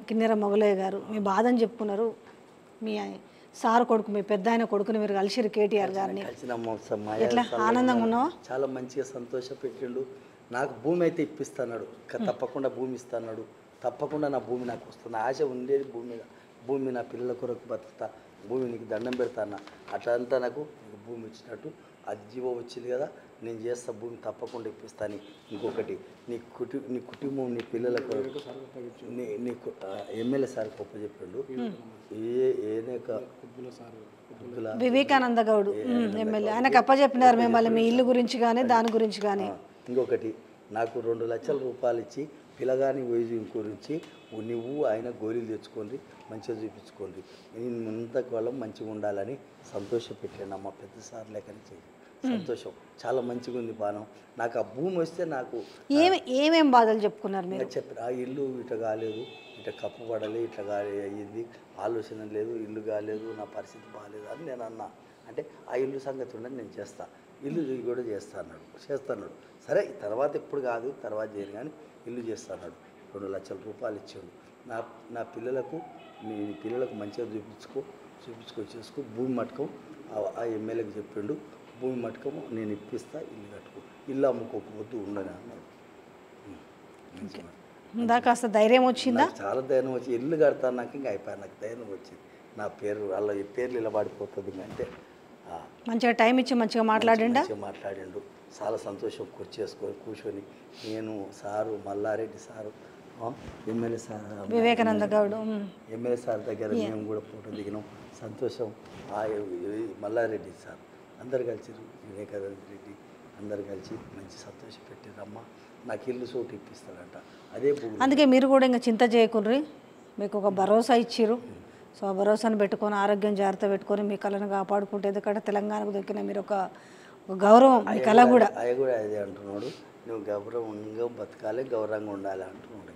కిన్నెర మొగలయ్య గారు మీ బాధని చెప్పుకున్నారు. మీ సార్ కొడుకు మీ పెద్ద ఆయన కొడుకుని మీరు కలిసిరు కేటీఆర్ గారిని. ఎట్లా ఆనందంగా ఉన్నావా? చాలా మంచిగా సంతోషపెట్టిండు. నాకు భూమి అయితే ఇప్పిస్తున్నాడు, తప్పకుండా భూమి ఇస్తున్నాడు. తప్పకుండా నా భూమి నాకు వస్తుంది. ఆశ ఉండేది భూమి మీద. భూమి నా పిల్లల కొరకు బతుకుతా, భూమి నీకు దండం పెడతాను అట్లంతా నాకు భూమి ఇచ్చినట్టు అది జీవో వచ్చింది కదా, నేను చేస్తా భూమి తప్పకుండా ఇప్పిస్తాను. ఇంకొకటి నీ కుటుంబం నీ పిల్లల కొరకు నీకు ఎమ్మెల్యే సార్ గొప్ప చెప్పిండు. వివేకానంద గౌడ్ ఎమ్మెల్యే ఆయనకు అప్పచెప్పినారు మిమ్మల్ని మీ ఇల్లు గురించి కానీ దాని గురించి కానీ. ఇంకొకటి నాకు 2 లక్షల రూపాయలు ఇచ్చి పిల్లగాని వైద్యం గురించి నువ్వు ఆయన గోళీలు తెచ్చుకోండి, మంచిగా చూపించుకోండి, నేను ముందుకు మంచిగా ఉండాలని సంతోషపెట్టాను. అమ్మ పెద్ద సార్ లేకని చెయ్యి సంతోషం చాలా మంచిగా ఉంది. బాణం నాకు ఆ భూమి వస్తే నాకు ఏమేం బాధలు చెప్పుకున్నారు మీరు? చెప్పారు ఆ ఇల్లు ఇట కాలేదు, ఇట కప్పు పడలేదు, ఇట్లా అయ్యింది, ఆలోచన లేదు, ఇల్లు కాలేదు, నా పరిస్థితి బాగాలేదు అని నేను అన్నా. అంటే ఆ ఇల్లు సంగతి ఉండని నేను చేస్తా, ఇల్లు కూడా చేస్తాడు. సరే తర్వాత ఇప్పుడు కాదు తర్వాత చేయను కానీ ఇల్లు చేస్తాడు. 2 లక్షల రూపాయలు ఇచ్చాడు. నా పిల్లలకు మంచిగా చేసుకో భూమి మటకం ఆ ఎమ్మెల్యేకి చెప్పిండు. భూమి మటకము నేను ఇప్పిస్తా, ఇల్లు కట్టుకో, ఇల్లు అమ్ముకోకపోతే ఉండని అన్నాడు. కాస్త ధైర్యం వచ్చిందా? చాలా ధైర్యం వచ్చి ఇల్లు కడతాను నాకు ఇంకా అయిపోయాను. నాకు ధైర్యం వచ్చింది. నా పేరు వాళ్ళ పేర్లు ఇలా పడిపోతుంది అంటే మంచిగా టైం ఇచ్చి మంచిగా మాట్లాడిండు. చాలా సంతోషం. కూర్చొని నేను sir Mallareddy sir MLA sir Vivekananda Goud MLA sir దగ్గర మేము కూడా ఫోటో దిగినాం. సంతోషం. మల్లారెడ్డి సార్ అందరు కలిసి వివేకానంద రెడ్డి అందరు కలిసి మంచి సంతోషం పెట్టారమ్మ. నాకు ఇల్లు చోటు ఇప్పిస్తాడంట. అదే అందుకే మీరు కూడా ఇంకా చింత చేయకుండ్రి, మీకు ఒక భరోసా ఇచ్చిర్రు. సో ఆ భరోసాను పెట్టుకొని ఆరోగ్యం జాగ్రత్త పెట్టుకొని మీ కళను కాపాడుకుంటే, ఎందుకంటే తెలంగాణకు దొరికిన మీరు ఒక గౌరవం, మీ కళ కూడా అదే అంటున్నాడు. నువ్వు గౌరవంగా బతకాలి, గౌరవంగా ఉండాలి అంటున్నాడు.